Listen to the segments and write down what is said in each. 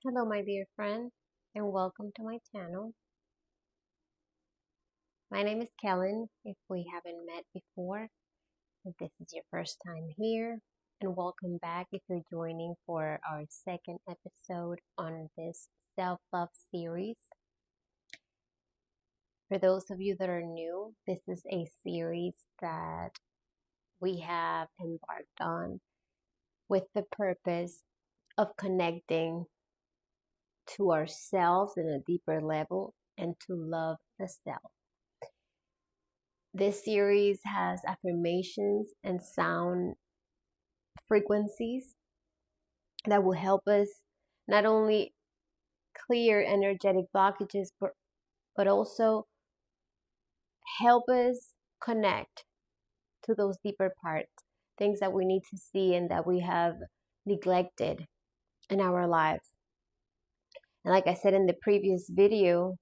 Hello, my dear friend, and welcome to my channel. My name is Kellyn, if we haven't met before. If this is your first time here, and welcome back if you're joining for our second episode on this self-love series. For those of you that are new, this is a series that we have embarked on with the purpose of connecting to ourselves in a deeper level and to love the self. This series has affirmations and sound frequencies that will help us not only clear energetic blockages, but also help us connect to those deeper parts, things that we need to see and that we have neglected in our lives. And like I said in the previous video,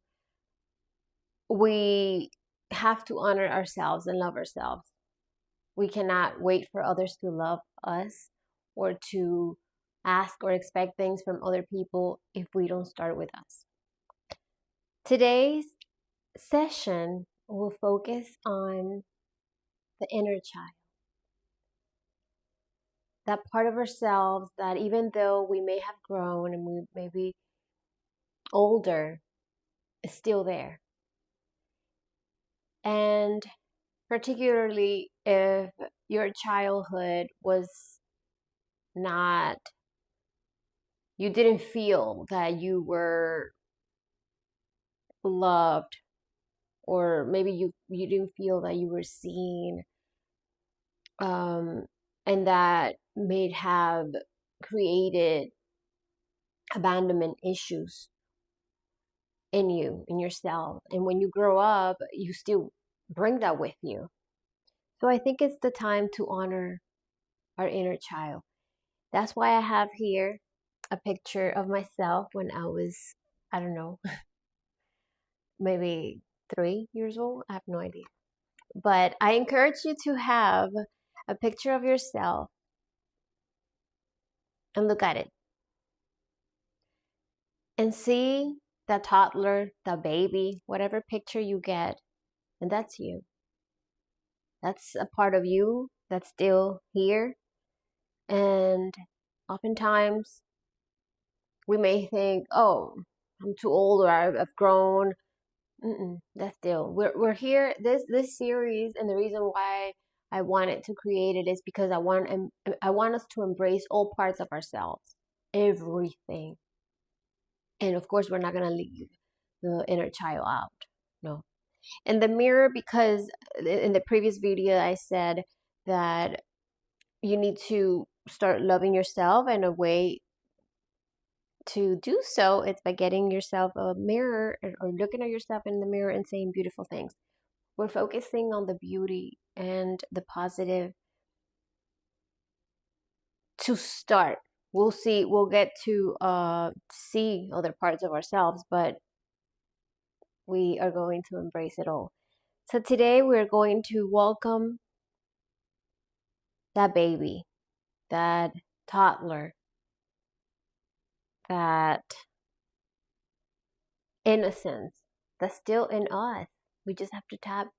we have to honor ourselves and love ourselves. We cannot wait for others to love us or to ask or expect things from other people if we don't start with us. Today's session will focus on the inner child. That part of ourselves that even though we may have grown and we may be older, is still there. And particularly if your childhood was not, you didn't feel that you were loved, or maybe you didn't feel that you were seen, and that may have created abandonment issues in you, in yourself. And when you grow up, you still bring that with you. So I think it's the time to honor our inner child. That's why I have here a picture of myself when I was, I don't know, maybe 3 years old. I have no idea. But I encourage you to have a picture of yourself and look at it and see the toddler, the baby, whatever picture you get, and that's you. That's a part of you that's still here. And oftentimes we may think, oh, I'm too old, or I've grown. That's still, we're here. This series, and the reason why I wanted to create it is because I want us to embrace all parts of ourselves, everything. And of course, we're not gonna leave the inner child out. No. And the mirror, because in the previous video I said that you need to start loving yourself, and a way to do so is by getting yourself a mirror, or looking at yourself in the mirror and saying beautiful things. We're focusing on the beauty and the positive to start. We'll get to see other parts of ourselves, but we are going to embrace it all. So today we're going to welcome that baby, that toddler, that innocence that's still in us. We just have to tap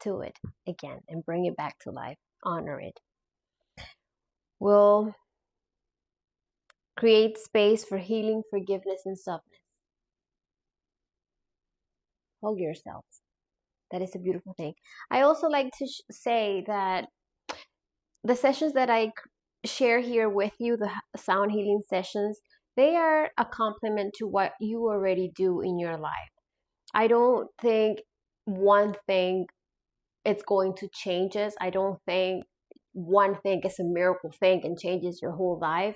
to it again and bring it back to life, honor it. We'll create space for healing, forgiveness, and softness. Hug yourselves. That is a beautiful thing. I also like to say that the sessions that I share here with you, the sound healing sessions, they are a complement to what you already do in your life. I don't think one thing it's going to change us. I don't think one thing is a miracle thing and changes your whole life.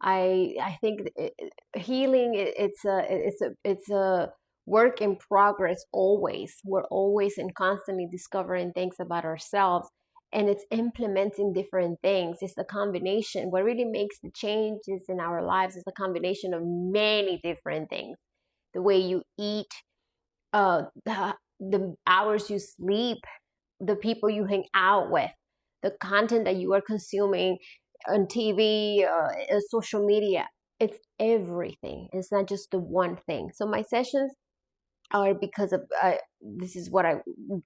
I think healing, it's a work in progress always. We're always and constantly discovering things about ourselves, and it's implementing different things. It's the combination. What really makes the changes in our lives is the combination of many different things. The way you eat, the hours you sleep, the people you hang out with, the content that you are consuming on TV, social media. It's everything. It's not just the one thing. So my sessions are because of this is what I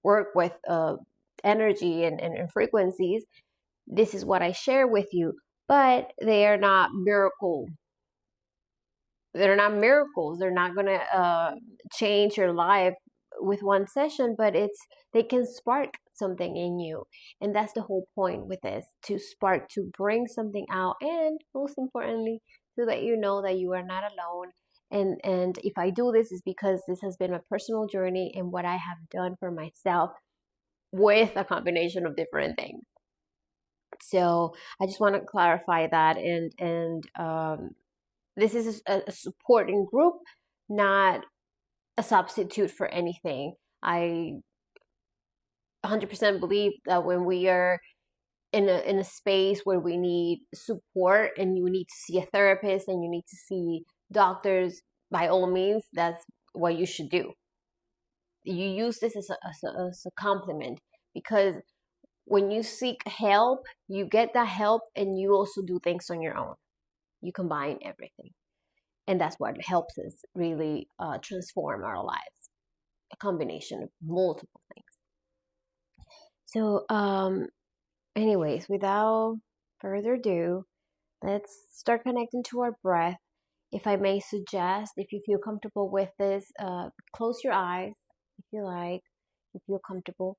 work with, energy and frequencies. This is what I share with you, but they are not miracles. They're not miracles. They're not gonna change your life with one session, but they can spark something in you, and that's the whole point with this: to spark, to bring something out, and most importantly, to let you know that you are not alone. And if I do this, is because this has been a personal journey and what I have done for myself with a combination of different things. So I just want to clarify that, and this is a supporting group, not a substitute for anything. I 100% believe that when we are in a space where we need support and you need to see a therapist and you need to see doctors, by all means, that's what you should do. You use this as a compliment, because when you seek help, you get that help and you also do things on your own. You combine everything. And that's what helps us really transform our lives. A combination of multiple things. So, anyways, without further ado, let's start connecting to our breath. If I may suggest, if you feel comfortable with this, close your eyes if you like. If you feel comfortable,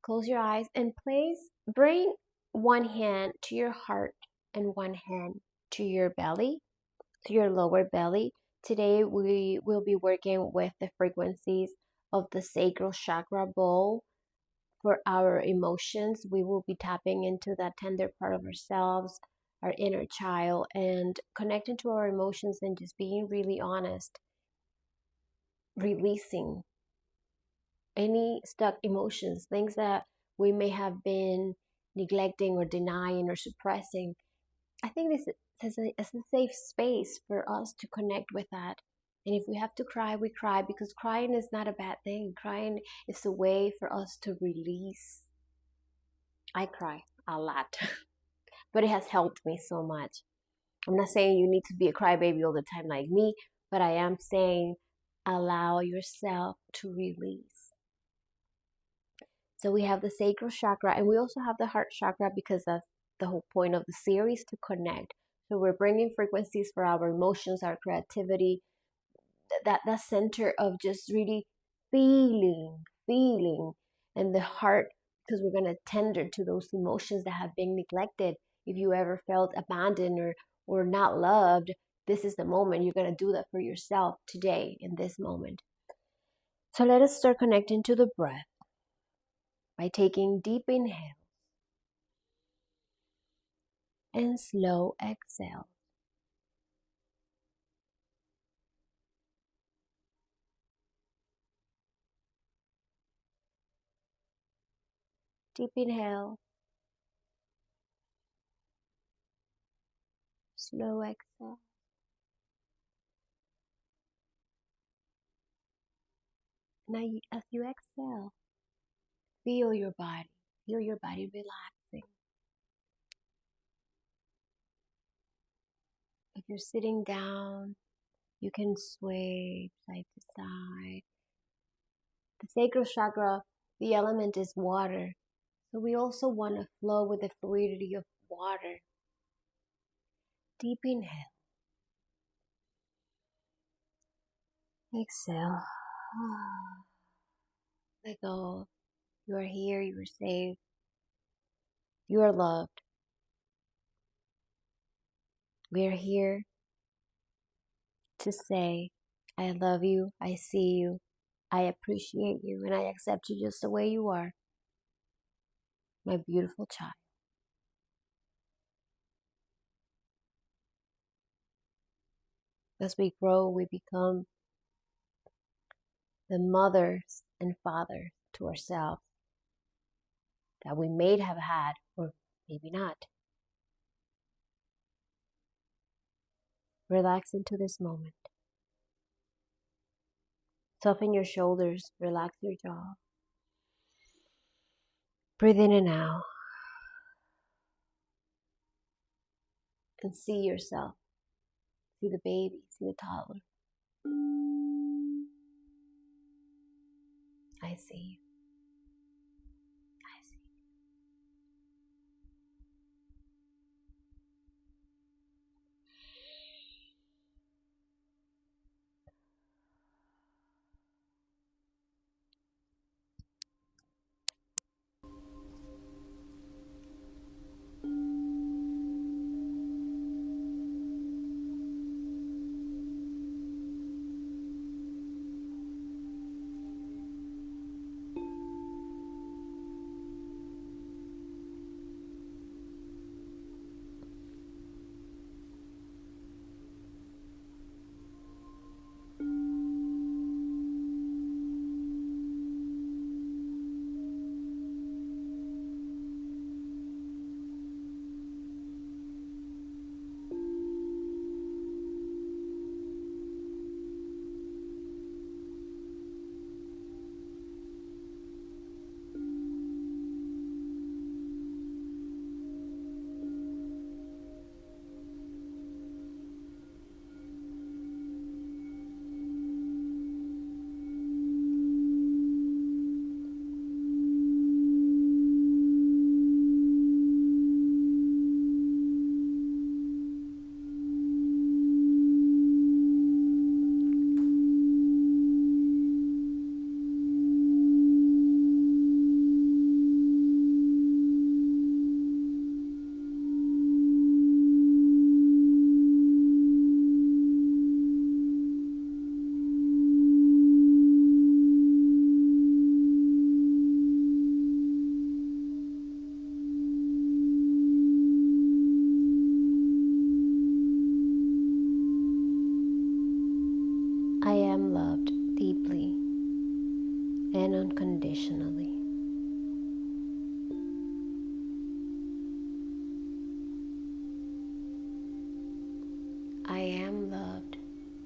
close your eyes and bring one hand to your heart and one hand to your belly, to your lower belly. Today we will be working with the frequencies of the sacral chakra bowl. For our emotions, we will be tapping into that tender part of ourselves, our inner child, and connecting to our emotions and just being really honest, releasing any stuck emotions, things that we may have been neglecting or denying or suppressing. I think this is a safe space for us to connect with that. And if we have to cry, we cry, because crying is not a bad thing. Crying is a way for us to release. I cry a lot, but it has helped me so much. I'm not saying you need to be a crybaby all the time like me, but I am saying allow yourself to release. So we have the sacral chakra, and we also have the heart chakra, because that's the whole point of the series, to connect. So we're bringing frequencies for our emotions, our creativity, that center of just really feeling, and the heart, because we're going to tender to those emotions that have been neglected. If you ever felt abandoned or not loved, this is the moment you're going to do that for yourself today, in this moment. So let us start connecting to the breath by taking deep inhale and slow exhale. Deep inhale, slow exhale. Now, as you exhale, feel your body. Feel your body relaxing. If you're sitting down, you can sway side to side. The sacral chakra, the element is water. So we also want to flow with the fluidity of water. Deep inhale. Exhale. Let go. You are here. You are safe. You are loved. We are here to say, I love you. I see you. I appreciate you. And I accept you just the way you are. My beautiful child. As we grow, we become the mothers and fathers to ourselves that we may have had, or maybe not. Relax into this moment. Soften your shoulders, relax your jaw. Breathe in and out. And see yourself. See the baby, see the toddler. I see you. I see. I am loved deeply and unconditionally. I am loved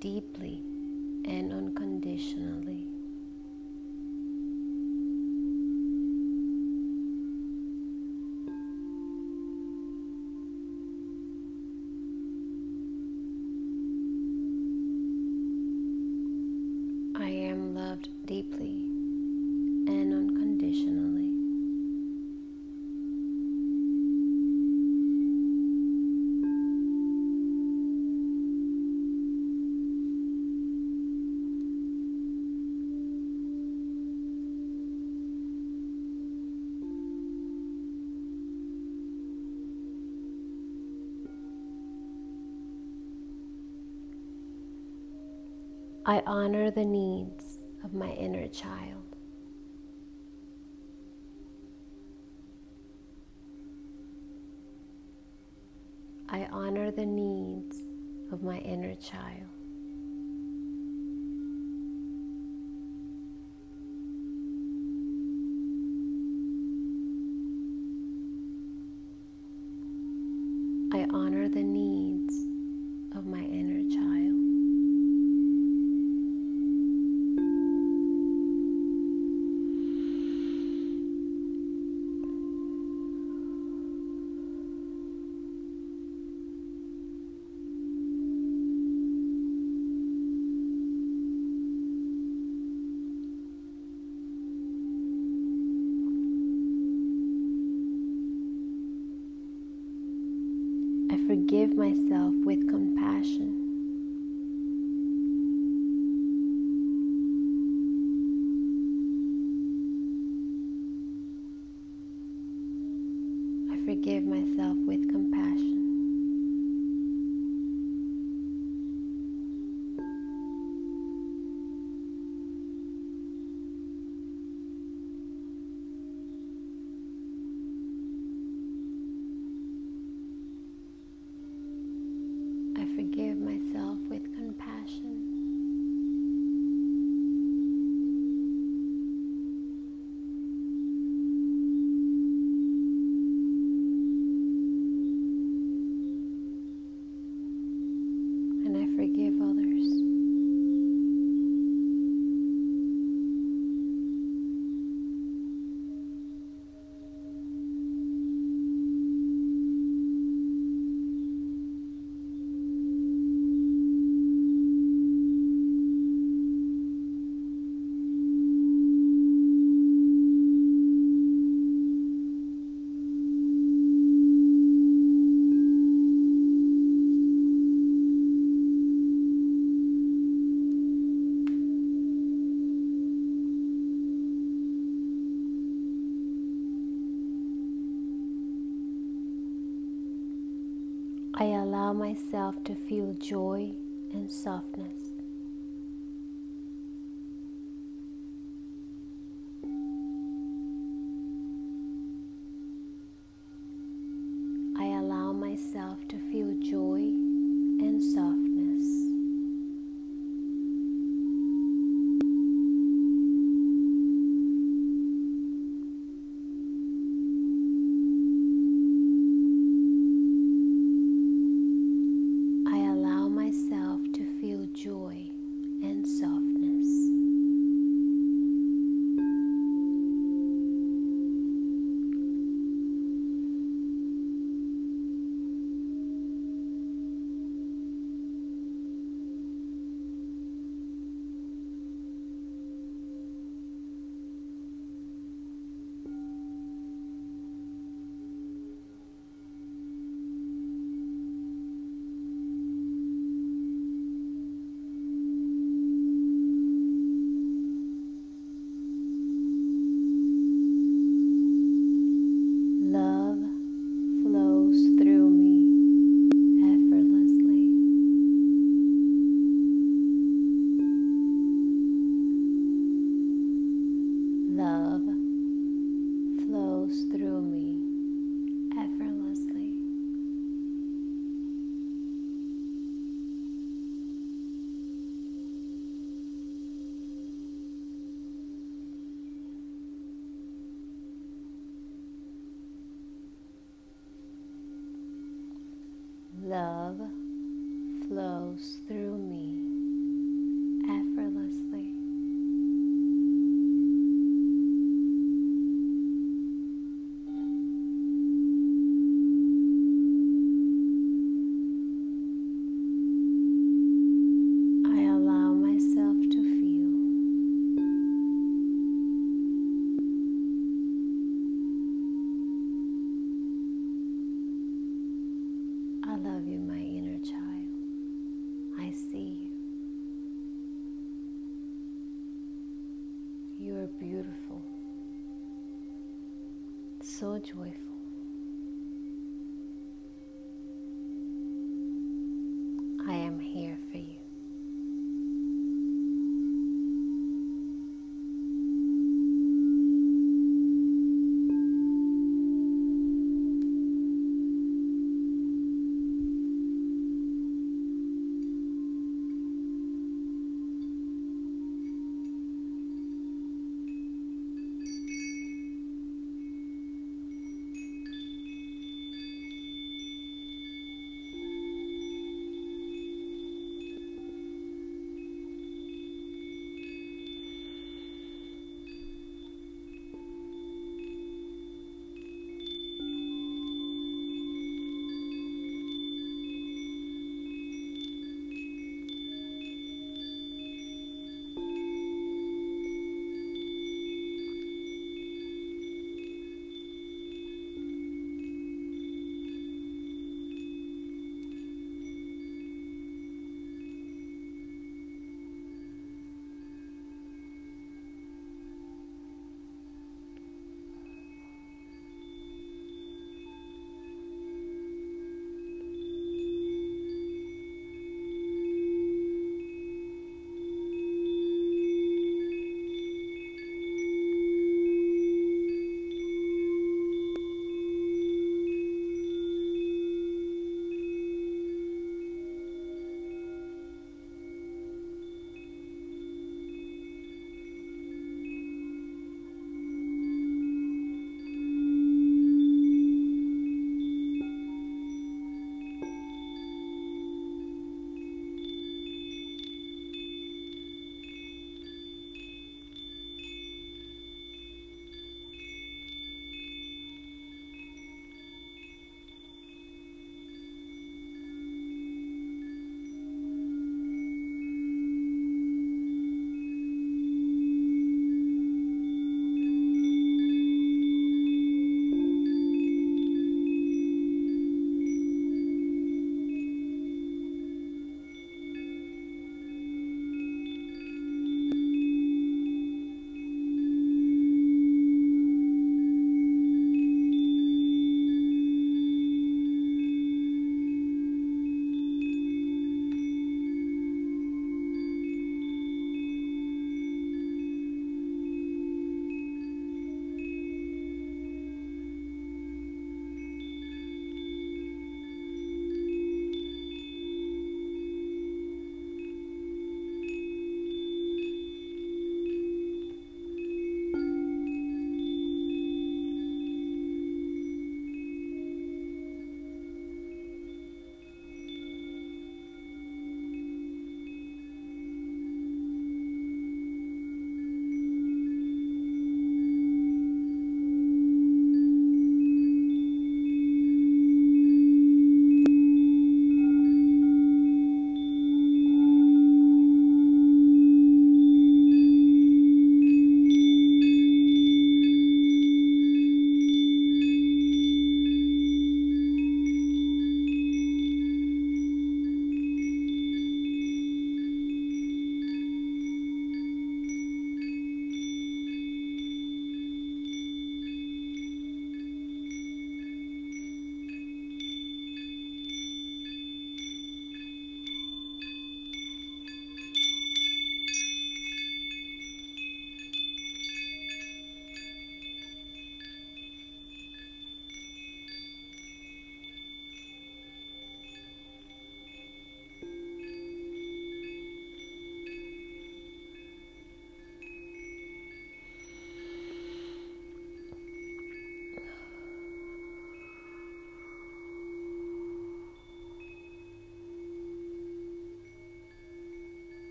deeply and unconditionally. I am loved deeply and unconditionally. I honor the needs of my inner child. I honor the needs of my inner child. I honor the needs of my inner child. I forgive myself to feel joy and softness. I allow myself to feel joy and softness. I allow myself to feel joy and softness. Love flows through me effortlessly. Love flows through me effortlessly. Love flows through me effortlessly. I allow myself to feel. I love you, my inner child. I see you. You are beautiful, so joyful. I am here for you.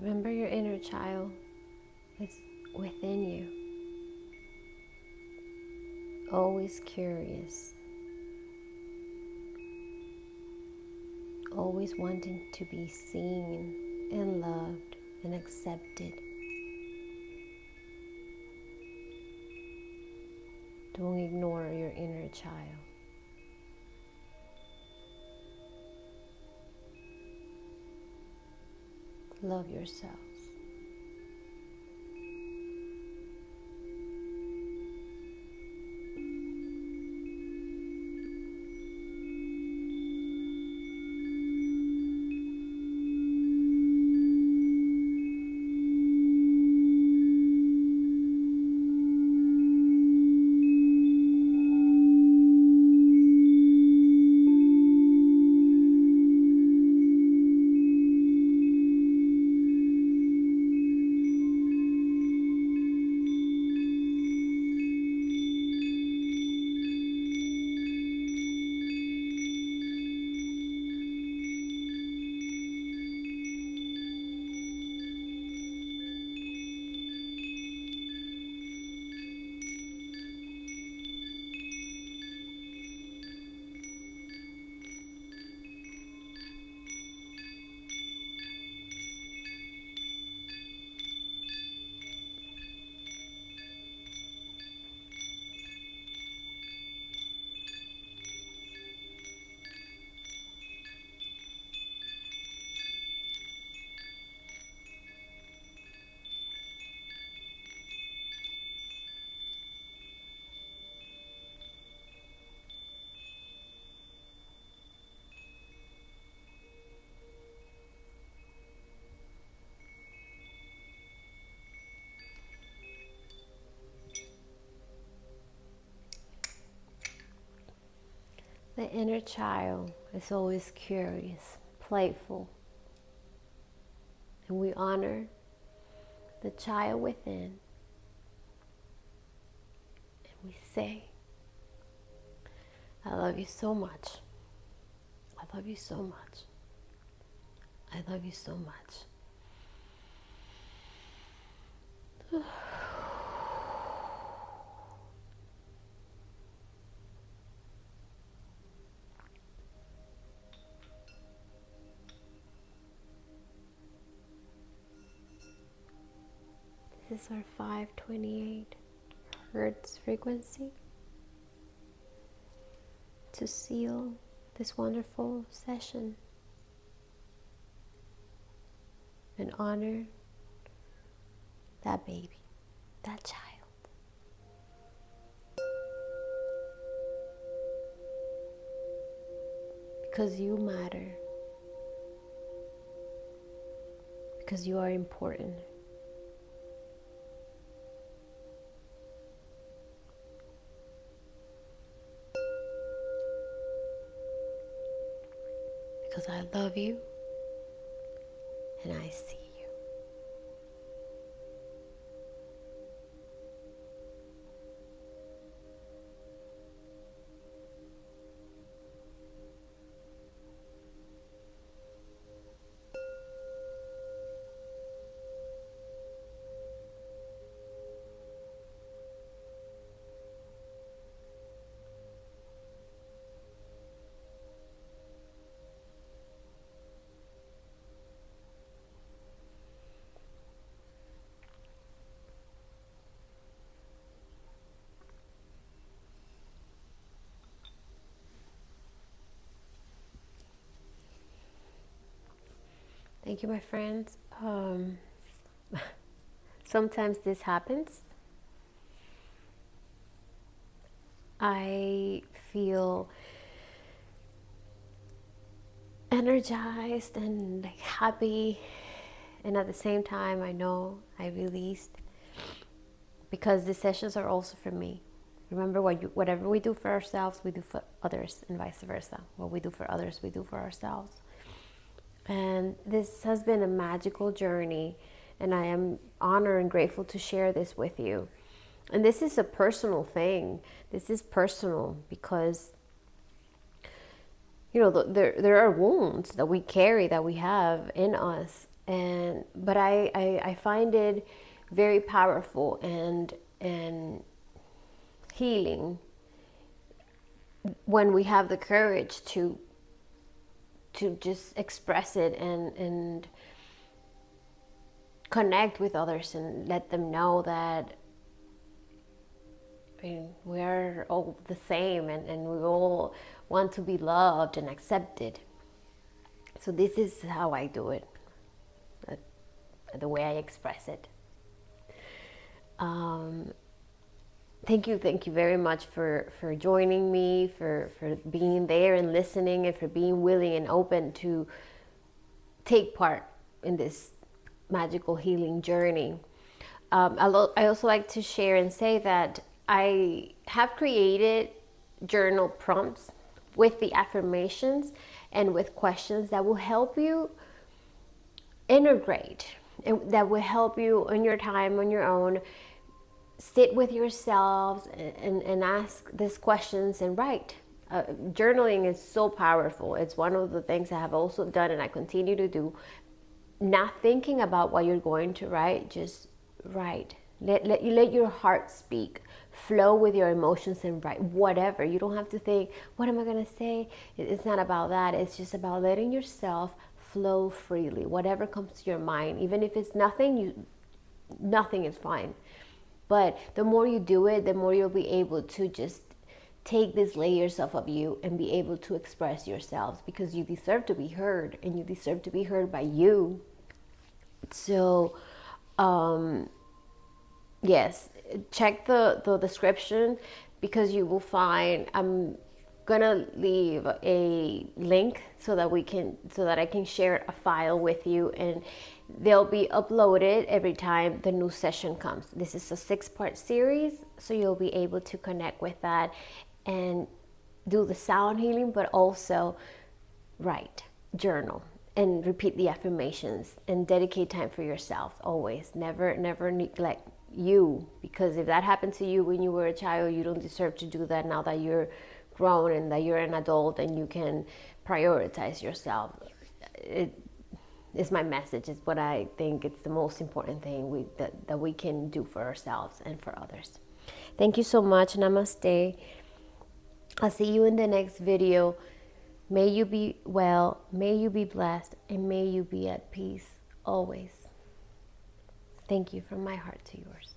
Remember, your inner child is within you, always curious, always wanting to be seen and loved and accepted. Don't ignore your inner child. Love yourselves. The inner child is always curious, playful, and we honor the child within, and we say, I love you so much. I love you so much. I love you so much. This is our 528 hertz frequency to seal this wonderful session and honor that baby, that child. Because you matter. Because you are important. Because I love you and I see you. Thank you, my friends. Sometimes this happens. I feel energized and like happy, and at the same time I know I released, because the sessions are also for me. Remember, whatever we do for ourselves, we do for others, and vice versa. What we do for others, we do for ourselves. And this has been a magical journey, and I am honored and grateful to share this with you. And this is a personal thing. This is personal because, you know, there are wounds that we carry, that we have in us, But I find it very powerful and healing when we have the courage to just express it and connect with others and let them know that, I mean, we're all the same, and we all want to be loved and accepted. So this is how I do it, uh, the way I express it. Thank you very much for joining me, for being there and listening, and for being willing and open to take part in this magical healing journey. I also like to share and say that I have created journal prompts with the affirmations and with questions that will help you integrate, and that will help you on your time, on your own, sit with yourselves and ask these questions and write. Journaling is so powerful. It's one of the things I have also done and I continue to do. Not thinking about what you're going to write, just write. Let your heart speak. Flow with your emotions and write whatever. You don't have to think, what am I going to say? It's not about that. It's just about letting yourself flow freely. Whatever comes to your mind, even if it's nothing, nothing is fine. But the more you do it, the more you'll be able to just take these layers off of you and be able to express yourselves, because you deserve to be heard, and you deserve to be heard by you. So, yes, check the description, because you will find, I'm gonna leave a link so that I can share a file with you, and they'll be uploaded every time the new session comes. This is a 6-part series, so you'll be able to connect with that and do the sound healing, but also write, journal, and repeat the affirmations, and dedicate time for yourself always. Never neglect you, because if that happened to you when you were a child, you don't deserve to do that now that you're grown and that you're an adult and you can prioritize yourself. It is my message. It's what I think it's the most important thing that we can do for ourselves and for others. Thank you so much. Namaste. I'll see you in the next video. May you be well, may you be blessed, and may you be at peace always. Thank you from my heart to yours.